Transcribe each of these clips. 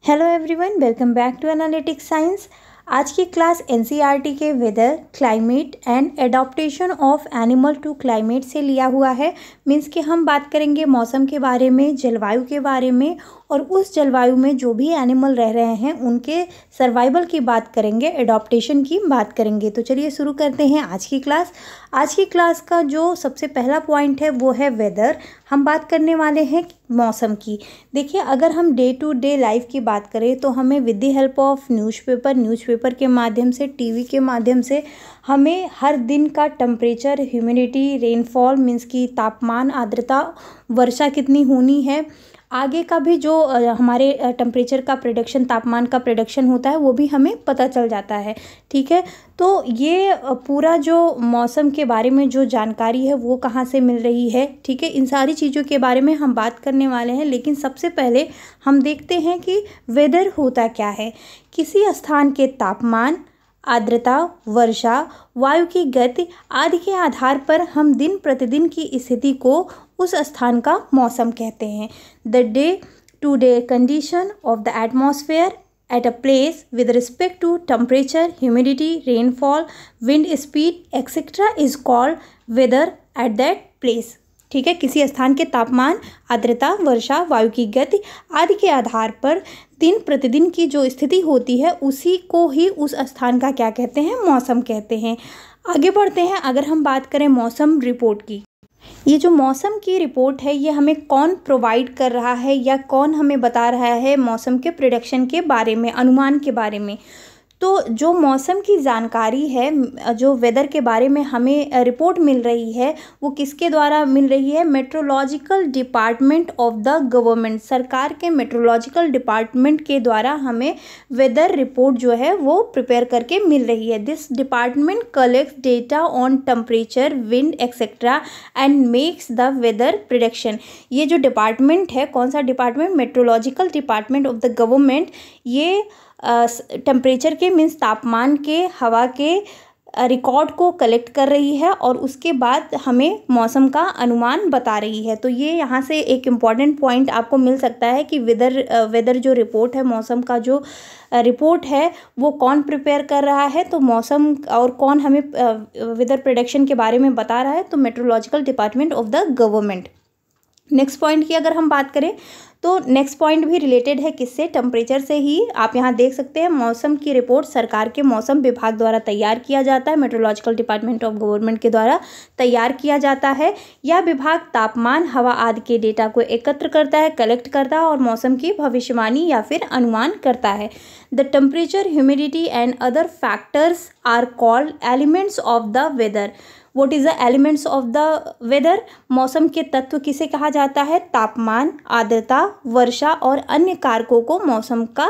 Hello everyone, welcome back to analytics science. आज की class NCERT के weather, climate and adaptation of animal to climate से लिया हुआ है। मीन्स कि हम बात करेंगे मौसम के बारे में, जलवायु के बारे में, और उस जलवायु में जो भी एनिमल रह रहे हैं उनके सर्वाइवल की बात करेंगे, एडॉप्टेशन की बात करेंगे। तो चलिए शुरू करते हैं आज की क्लास। आज की क्लास का जो सबसे पहला पॉइंट है वो है वेदर। हम बात करने वाले हैं मौसम की। देखिए, अगर हम डे टू डे लाइफ की बात करें तो हमें with the help of newspaper के माध्यम से, टीवी के माध्यम से हमें हर दिन का टेम्परेचर, ह्यूमिडिटी, रेनफॉल मीन्स की तापमान, आर्द्रता, वर्षा कितनी होनी है, आगे का भी जो हमारे टेम्परेचर का प्रेडिक्शन, तापमान का प्रेडिक्शन होता है वो भी हमें पता चल जाता है। ठीक है, तो ये पूरा जो मौसम के बारे में जो जानकारी है वो कहाँ से मिल रही है। ठीक है, इन सारी चीज़ों के बारे में हम बात करने वाले हैं। लेकिन सबसे पहले हम देखते हैं कि वेदर होता क्या है। किसी स्थान के तापमान, आर्द्रता, वर्षा, वायु की गति आदि के आधार पर हम दिन प्रतिदिन की स्थिति को उस स्थान का मौसम कहते हैं। The day to day condition of the atmosphere at a place with respect to temperature, humidity, rainfall, wind speed etcetera is called weather at that place. ठीक है, किसी स्थान के तापमान, आर्द्रता, वर्षा, वायु की गति आदि के आधार पर दिन प्रतिदिन की जो स्थिति होती है उसी को ही उस स्थान का क्या कहते हैं, मौसम कहते हैं। आगे बढ़ते हैं। अगर हम बात करें मौसम रिपोर्ट की, ये जो मौसम की रिपोर्ट है ये हमें कौन प्रोवाइड कर रहा है या कौन हमें बता रहा है मौसम के प्रेडिक्शन के बारे में, अनुमान के बारे में। तो जो मौसम की जानकारी है, जो वेदर के बारे में हमें रिपोर्ट मिल रही है, वो किसके द्वारा मिल रही है? Meteorological department of the government. सरकार के मेट्रोलॉजिकल डिपार्टमेंट के द्वारा हमें वेदर रिपोर्ट जो है वो प्रिपेयर करके मिल रही है। This department collects data on temperature, wind etcetera and makes the weather prediction. ये जो डिपार्टमेंट है, कौन सा department? Meteorological department of the government. ये टेम्परेचर के मीन्स तापमान के, हवा के रिकॉर्ड को कलेक्ट कर रही है और उसके बाद हमें मौसम का अनुमान बता रही है। तो ये यहाँ से एक इम्पॉर्टेंट पॉइंट आपको मिल सकता है कि वेदर जो रिपोर्ट है, मौसम का जो रिपोर्ट है वो कौन प्रिपेयर कर रहा है। तो मौसम और कौन हमें वेदर प्रेडिक्शन के बारे में बता रहा है? तो meteorological department of the government. Next point की अगर हम बात करें तो नेक्स्ट पॉइंट भी रिलेटेड है किससे? टेम्परेचर से ही। आप यहाँ देख सकते हैं मौसम की रिपोर्ट सरकार के मौसम विभाग द्वारा तैयार किया जाता है, मेट्रोलॉजिकल डिपार्टमेंट ऑफ गवर्नमेंट के द्वारा तैयार किया जाता है। यह विभाग तापमान, हवा आदि के डेटा को एकत्र करता है, कलेक्ट करता है और मौसम की भविष्यवाणी या फिर अनुमान करता है। The temperature, humidity and other factors are called elements of the weather. What is the elements of the weather? मौसम के तत्व किसे कहा जाता है? तापमान, आर्द्रता, वर्षा और अन्य कारकों को मौसम का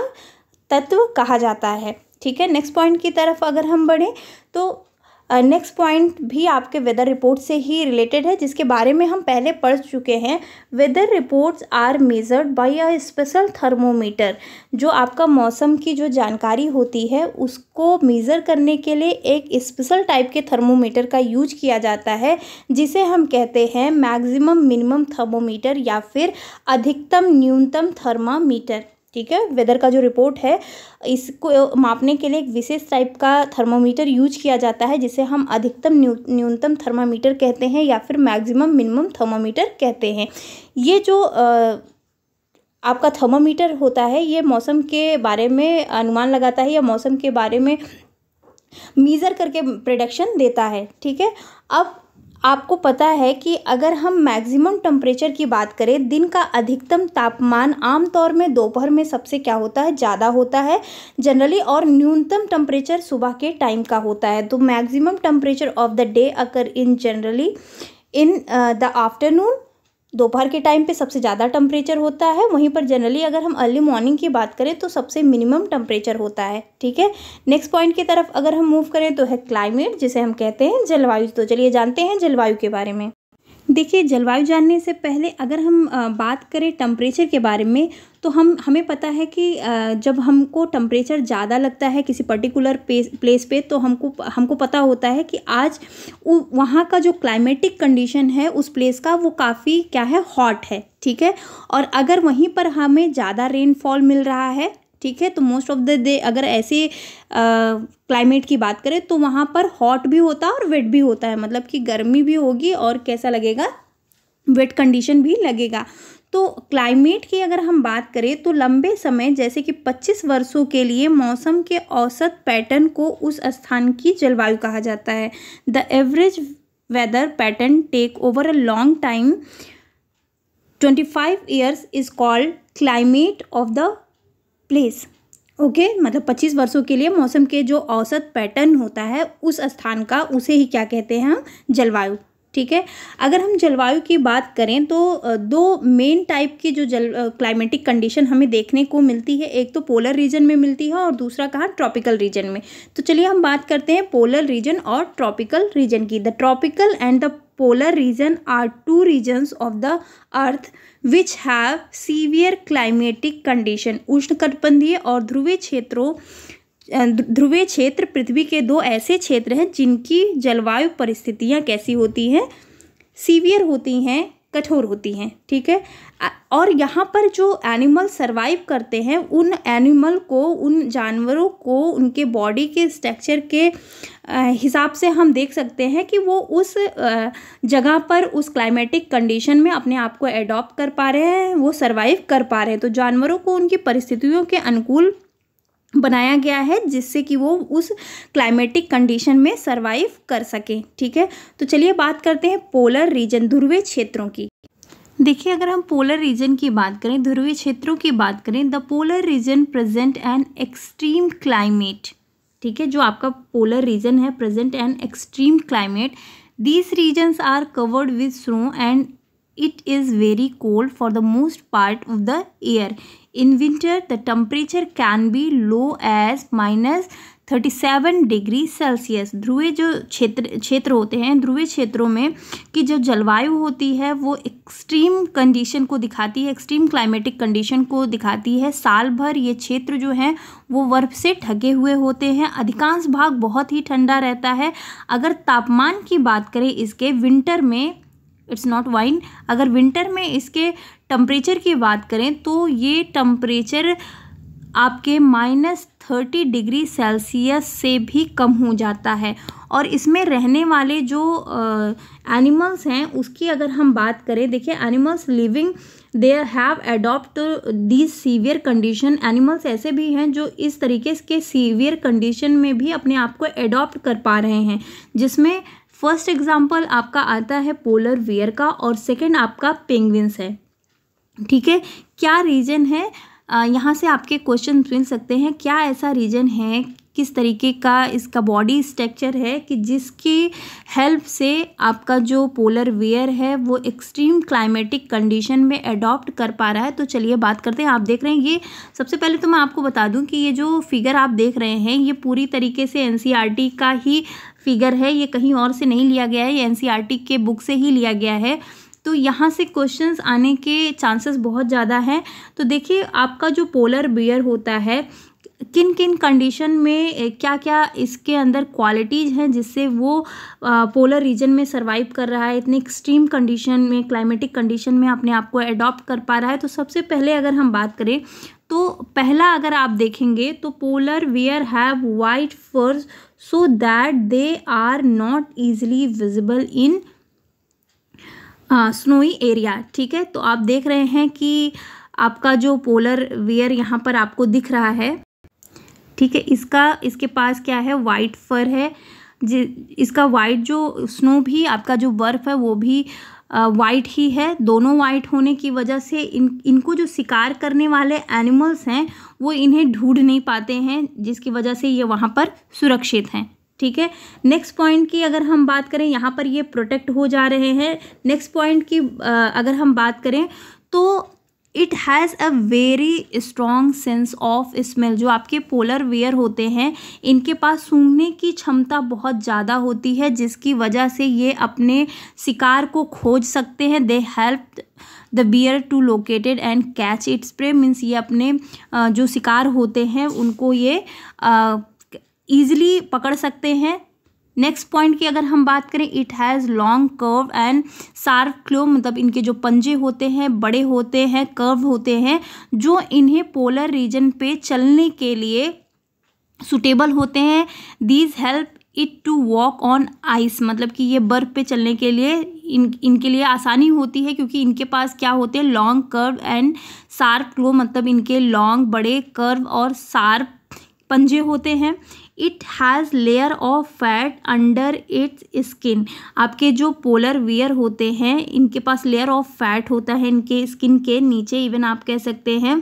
तत्व कहा जाता है। ठीक है, नेक्स्ट पॉइंट की तरफ अगर हम बढ़ें तो नेक्स्ट पॉइंट भी आपके वेदर रिपोर्ट से ही रिलेटेड है, जिसके बारे में हम पहले पढ़ चुके हैं। Weather reports are measured by a special thermometer. जो आपका मौसम की जो जानकारी होती है उसको मेज़र करने के लिए एक स्पेशल टाइप के थर्मोमीटर का यूज किया जाता है, जिसे हम कहते हैं मैक्सिमम मिनिमम थर्मोमीटर या फिर अधिकतम न्यूनतम थर्मामीटर। ठीक है, वेदर का जो रिपोर्ट है इसको मापने के लिए एक विशेष टाइप का थर्मोमीटर यूज किया जाता है, जिसे हम अधिकतम न्यूनतम थर्मामीटर कहते हैं या फिर मैक्सिमम मिनिमम थर्मामीटर कहते हैं। ये जो आपका थर्मामीटर होता है ये मौसम के बारे में अनुमान लगाता है या मौसम के बारे में मीज़र करके प्रेडिक्शन देता है। ठीक है, अब आपको पता है कि अगर हम मैक्सिमम टेम्परेचर की बात करें, दिन का अधिकतम तापमान आमतौर में दोपहर में सबसे क्या होता है? ज़्यादा होता है जनरली, और न्यूनतम टेम्परेचर सुबह के टाइम का होता है। तो maximum temperature of the day occur in generally in the afternoon. दोपहर के टाइम पे सबसे ज़्यादा टेम्परेचर होता है, वहीं पर जनरली अगर हम अर्ली मॉर्निंग की बात करें तो सबसे मिनिमम टेम्परेचर होता है। ठीक है, नेक्स्ट पॉइंट की तरफ अगर हम मूव करें तो है क्लाइमेट, जिसे हम कहते हैं जलवायु। तो चलिए जानते हैं जलवायु के बारे में। देखिए, जलवायु जानने से पहले अगर हम बात करें टेम्परेचर के बारे में तो हमें पता है कि जब हमको टेम्परेचर ज़्यादा लगता है किसी पर्टिकुलर प्लेस पे तो हमको पता होता है कि आज वहाँ का जो क्लाइमेटिक कंडीशन है उस प्लेस का वो काफ़ी क्या है, हॉट है। ठीक है, और अगर वहीं पर हमें ज़्यादा रेनफॉल मिल रहा है ठीक है। तो मोस्ट ऑफ द डे अगर ऐसे क्लाइमेट की बात करें तो वहाँ पर हॉट भी होता है और वेट भी होता है, मतलब कि गर्मी भी होगी और कैसा लगेगा, वेट कंडीशन भी लगेगा। तो क्लाइमेट की अगर हम बात करें तो लंबे समय जैसे कि 25 वर्षों के लिए मौसम के औसत पैटर्न को उस स्थान की जलवायु कहा जाता है। The average weather pattern take over a long time 25 years is called climate of the place. Okay, मतलब 25 वर्षों के लिए मौसम के जो औसत पैटर्न होता है उस स्थान का, उसे ही क्या कहते हैं हम, जलवायु। ठीक है। अगर हम जलवायु की बात करें तो दो मेन टाइप की जो क्लाइमेटिक कंडीशन हमें देखने को मिलती है, एक तो पोलर रीजन में मिलती है और दूसरा कहाँ, ट्रॉपिकल रीजन में। तो चलिए हम बात करते हैं पोलर रीजन और ट्रॉपिकल रीजन की। The tropical and the polar region are two regions of the earth which have severe climatic condition। उष्णकटिबंधीय और ध्रुवीय क्षेत्र पृथ्वी के दो ऐसे क्षेत्र हैं जिनकी जलवायु परिस्थितियां कैसी होती हैं, सीवियर होती हैं, कठोर होती हैं। ठीक है। और यहाँ पर जो एनिमल सरवाइव करते हैं, उन एनिमल को, उन जानवरों को उनके बॉडी के स्ट्रक्चर के हिसाब से हम देख सकते हैं कि वो उस जगह पर उस क्लाइमेटिक कंडीशन में अपने आप को एडॉप्ट कर पा रहे हैं, वो सरवाइव कर पा रहे हैं। तो जानवरों को उनकी परिस्थितियों के अनुकूल बनाया गया है जिससे कि वो उस क्लाइमेटिक कंडीशन में सरवाइव कर सकें। ठीक है। तो चलिए बात करते हैं पोलर रीजन, ध्रुवीय क्षेत्रों की। देखिए, अगर हम पोलर रीजन की बात करें, ध्रुवीय क्षेत्रों की बात करें, the polar region present an extreme climate. ठीक है, जो आपका पोलर रीजन है, present an extreme climate. These regions are covered with snow and it is very cold for the most part of the year. In winter the temperature can be low as -37 degree Celsius. ध्रुवीय जो क्षेत्र होते हैं, ध्रुवीय क्षेत्रों में की जो जलवायु होती है वो एक्सट्रीम कंडीशन को दिखाती है, एक्सट्रीम क्लाइमेटिक कंडीशन को दिखाती है। साल भर ये क्षेत्र जो है वो बर्फ से ढके हुए होते हैं, अधिकांश भाग बहुत ही ठंडा रहता है। अगर तापमान की बात करें इसके, विंटर में इट्स नॉट वाइन, अगर विंटर में इसके टेम्परेचर की बात करें तो ये टेम्परेचर आपके -30 डिग्री सेल्सियस से भी कम हो जाता है। और इसमें रहने वाले जो एनिमल्स हैं उसकी अगर हम बात करें, देखिए animals living there have adopt these severe condition. Animals ऐसे भी हैं जो इस तरीके के सीवियर कंडीशन में भी अपने आप को अडॉप्ट कर पा रहे हैं, जिसमें फर्स्ट एग्जाम्पल आपका आता है पोलर बियर का और सेकंड आपका पेंगुइन्स है। ठीक है। क्या रीजन है, यहाँ से आपके क्वेश्चन मिल सकते हैं, क्या ऐसा रीजन है, किस तरीके का इसका बॉडी स्ट्रक्चर है कि जिसकी हेल्प से आपका जो पोलर बियर है वो एक्सट्रीम क्लाइमेटिक कंडीशन में अडॉप्ट कर पा रहा है। तो चलिए बात करते हैं। आप देख रहे हैं, ये सबसे पहले तो मैं आपको बता दूं कि ये जो फिगर आप देख रहे हैं ये पूरी तरीके से एनसीईआरटी का ही फिगर है, ये कहीं और से नहीं लिया गया है, ये एनसीईआरटी के बुक से ही लिया गया है। तो यहाँ से क्वेश्चंस आने के चांसेस बहुत ज़्यादा हैं। तो देखिए, आपका जो पोलर बियर होता है, किन किन कंडीशन में क्या क्या इसके अंदर क्वालिटीज़ हैं जिससे वो पोलर रीजन में सरवाइव कर रहा है, इतनी एक्सट्रीम कंडीशन में, क्लाइमेटिक कंडीशन में अपने आप को अडॉप्ट कर पा रहा है। तो सबसे पहले अगर हम बात करें तो पहला अगर आप देखेंगे तो polar bear have white furs so that they are not easily visible in snowy area. ठीक है। तो आप देख रहे हैं कि आपका जो पोलर बियर यहाँ पर आपको दिख रहा है, ठीक है, इसके पास क्या है, वाइट फर है। इसका वाइट जो स्नो भी, आपका जो बर्फ़ है वो भी वाइट ही है। दोनों वाइट होने की वजह से इनको जो शिकार करने वाले एनिमल्स हैं वो इन्हें ढूंढ नहीं पाते हैं, जिसकी वजह से ये वहाँ पर सुरक्षित हैं। ठीक है। नेक्स्ट पॉइंट की अगर हम बात करें, यहाँ पर ये प्रोटेक्ट हो जा रहे हैं। नेक्स्ट पॉइंट की अगर हम बात करें तो it has a very strong sense of smell. जो आपके पोलर बियर होते हैं इनके पास सूंघने की क्षमता बहुत ज़्यादा होती है, जिसकी वजह से ये अपने शिकार को खोज सकते हैं। They help the bear to located and catch its prey. Means ये अपने जो शिकार होते हैं उनको ये ईजिली पकड़ सकते हैं। नेक्स्ट पॉइंट की अगर हम बात करें, it has long curve and sharp claw, मतलब इनके जो पंजे होते हैं बड़े होते हैं, कर्व होते हैं, जो इन्हें पोलर रीजन पे चलने के लिए सुटेबल होते हैं। These help it to walk on ice, मतलब कि ये बर्फ़ पे चलने के लिए इनके लिए आसानी होती है, क्योंकि इनके पास क्या होते हैं, long curve and sharp claw, मतलब इनके लॉन्ग बड़े कर्व और शार्प पंजे होते हैं। It has layer of fat under its skin, आपके जो पोलर वियर होते हैं इनके पास लेयर ऑफ फैट होता है इनके स्किन के नीचे। इवन आप कह सकते हैं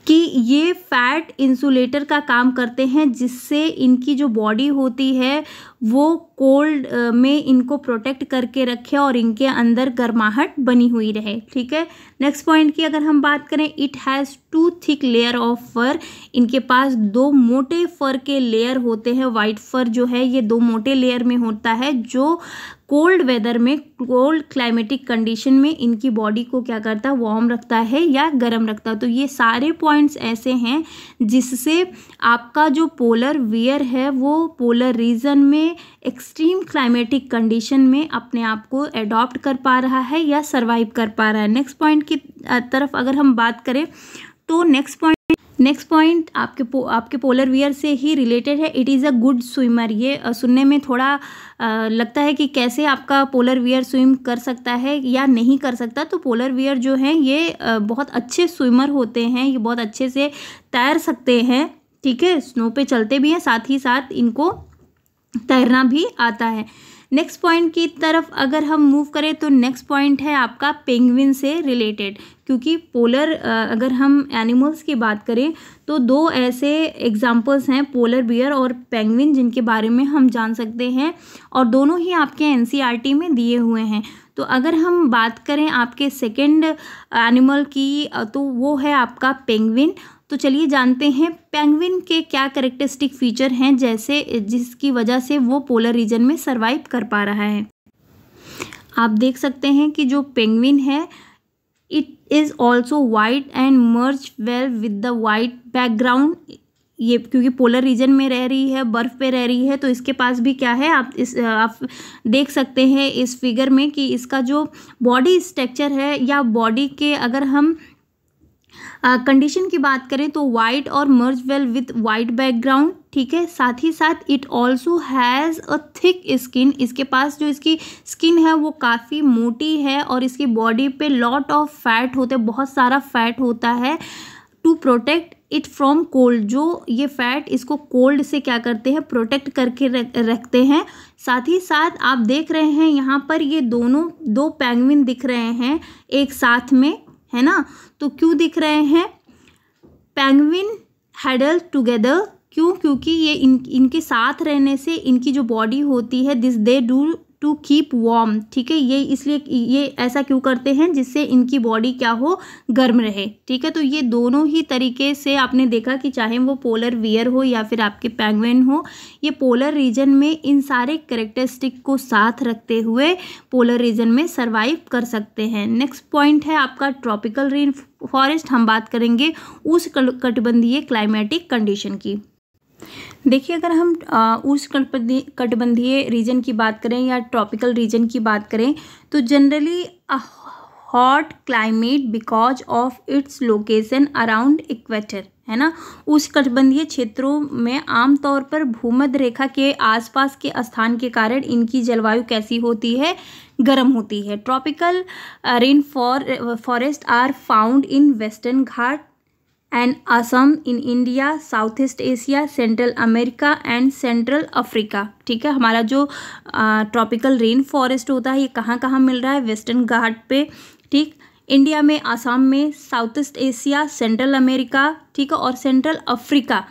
कि ये फैट इंसुलेटर का काम करते हैं, जिससे इनकी जो बॉडी होती है वो कोल्ड में इनको प्रोटेक्ट करके रखे और इनके अंदर गर्माहट बनी हुई रहे। ठीक है, नेक्स्ट पॉइंट की अगर हम बात करें, it has 2 thick layer of fur, इनके पास 2 मोटे फर के लेयर होते हैं। वाइट फर जो है ये 2 मोटे लेयर में होता है, जो कोल्ड वेदर में, कोल्ड क्लाइमेटिक कंडीशन में इनकी बॉडी को क्या करता है, वार्म रखता है या गर्म रखता है। तो ये सारे पॉइंट्स ऐसे हैं जिससे आपका जो पोलर वियर है वो पोलर रीजन में एक्सट्रीम क्लाइमेटिक कंडीशन में अपने आप को एडॉप्ट कर पा रहा है या सर्वाइव कर पा रहा है। नेक्स्ट पॉइंट की तरफ अगर हम बात करें तो नेक्स्ट पॉइंट आपके पोलर वियर से ही रिलेटेड है। It is a good swimmer, ये सुनने में थोड़ा लगता है कि कैसे आपका पोलर वियर स्विम कर सकता है या नहीं कर सकता। तो पोलर वियर जो है ये बहुत अच्छे स्विमर होते हैं, ये बहुत अच्छे से तैर सकते हैं। ठीक है, स्नो पे चलते भी हैं, साथ ही साथ इनको तैरना भी आता है। नेक्स्ट पॉइंट की तरफ अगर हम मूव करें तो नेक्स्ट पॉइंट है आपका पेंगुइन से रिलेटेड, क्योंकि पोलर अगर हम एनिमल्स की बात करें तो 2 ऐसे एग्जांपल्स हैं, पोलर बियर और पेंगुइन, जिनके बारे में हम जान सकते हैं और दोनों ही आपके एनसीईआरटी में दिए हुए हैं। तो अगर हम बात करें आपके सेकंड एनिमल की तो वो है आपका पेंगुइन। तो चलिए जानते हैं पेंगुइन के क्या कैरेक्टरिस्टिक फीचर हैं जैसे जिसकी वजह से वो पोलर रीजन में सरवाइव कर पा रहा है। आप देख सकते हैं कि जो पेंगुइन है it is also white and merge well with the white background. ये क्योंकि पोलर रीजन में रह रही है, बर्फ़ पे रह रही है, तो इसके पास भी क्या है, आप देख सकते हैं इस फिगर में कि इसका जो बॉडी स्ट्रक्चर है या बॉडी के अगर हम कंडीशन की बात करें तो वाइट और मर्ज वेल विथ वाइट बैकग्राउंड। ठीक है, साथ ही साथ it also has a thick skin, इसके पास जो इसकी स्किन है वो काफ़ी मोटी है और इसकी बॉडी पे लॉट ऑफ फैट होते हैं, बहुत सारा फैट होता है to protect it from cold. जो ये फैट इसको कोल्ड से क्या करते हैं, प्रोटेक्ट करके रखते हैं। साथ ही साथ आप देख रहे हैं यहाँ पर ये दो पेंगुइन दिख रहे हैं एक साथ में, है ना। तो क्यों दिख रहे हैं, पेंगुइन हैडल टुगेदर, क्यों, क्योंकि ये इनके साथ रहने से इनकी जो बॉडी होती है this they do to keep warm. ठीक है, ये इसलिए ये ऐसा क्यों करते हैं जिससे इनकी बॉडी क्या हो, गर्म रहे। ठीक है, तो ये दोनों ही तरीके से आपने देखा कि चाहे वो पोलर वियर हो या फिर आपके पेंगुइन हो, ये पोलर रीजन में इन सारे कैरेक्टरिस्टिक को साथ रखते हुए पोलर रीजन में सर्वाइव कर सकते हैं। नेक्स्ट पॉइंट है आपका ट्रॉपिकल रेन फॉरेस्ट। हम बात करेंगे उष्णकटिबंधीय क्लाइमेटिक कंडीशन की। देखिए, अगर हम उष्णकटिबंधीय रीजन की बात करें या ट्रॉपिकल रीजन की बात करें तो generally a hot climate because of its location around equator, है ना। उष्णकटिबंधीय क्षेत्रों में आमतौर पर भूमध्य रेखा के आसपास के स्थान के कारण इनकी जलवायु कैसी होती है, गर्म होती है। Tropical rain forest are found in western Ghat and Assam, in India, south east Asia, central America and central Africa. ठीक है, हमारा जो ट्रॉपिकल रेन फॉरेस्ट होता है ये कहाँ कहाँ मिल रहा है, वेस्टर्न घाट पे। ठीक, इंडिया में, आसाम में, south east Asia, central America, ठीक है, और सेंट्रल अफ्रीका।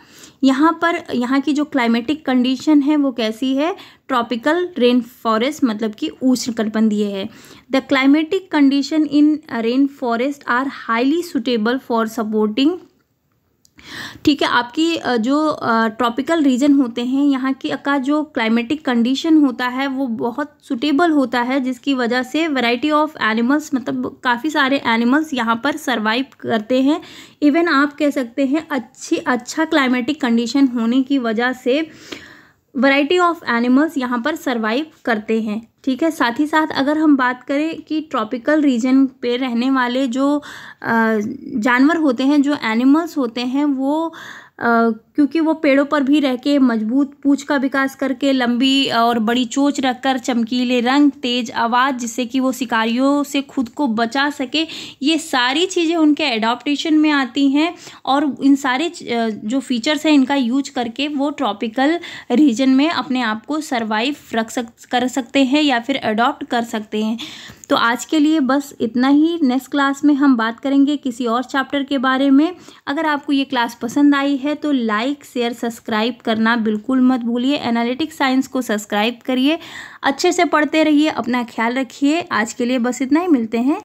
यहाँ पर यहाँ की जो क्लाइमेटिक कंडीशन है वो कैसी है, ट्रॉपिकल रेन फॉरेस्ट, मतलब कि उष्णकटिबंधीय है। The climatic condition in rain forest are highly suitable for supporting. ठीक है, आपकी जो ट्रॉपिकल रीजन होते हैं यहाँ की का जो क्लाइमेटिक कंडीशन होता है वो बहुत सुटेबल होता है, जिसकी वजह से वैरायटी ऑफ एनिमल्स, मतलब काफ़ी सारे एनिमल्स यहाँ पर सरवाइव करते हैं। इवन आप कह सकते हैं अच्छा क्लाइमेटिक कंडीशन होने की वजह से वैरायटी ऑफ एनिमल्स यहाँ पर सरवाइव करते हैं। ठीक है, साथ ही साथ अगर हम बात करें कि ट्रॉपिकल रीजन पे रहने वाले जो जानवर होते हैं, जो एनिमल्स होते हैं, वो क्योंकि वो पेड़ों पर भी रह के मजबूत पूंछ का विकास करके, लंबी और बड़ी चोंच रखकर, चमकीले रंग, तेज आवाज़, जिससे कि वो शिकारियों से खुद को बचा सके, ये सारी चीज़ें उनके एडॉप्टेशन में आती हैं। और इन सारे जो फीचर्स हैं इनका यूज करके वो ट्रॉपिकल रीजन में अपने आप को सरवाइव कर सकते हैं या फिर अडॉप्ट कर सकते हैं। तो आज के लिए बस इतना ही। नेक्स्ट क्लास में हम बात करेंगे किसी और चैप्टर के बारे में। अगर आपको ये क्लास पसंद आई है तो लाइक, शेयर, सब्सक्राइब करना बिल्कुल मत भूलिए। एनालिटिक्स साइंस को सब्सक्राइब करिए, अच्छे से पढ़ते रहिए, अपना ख्याल रखिए। आज के लिए बस इतना ही, मिलते हैं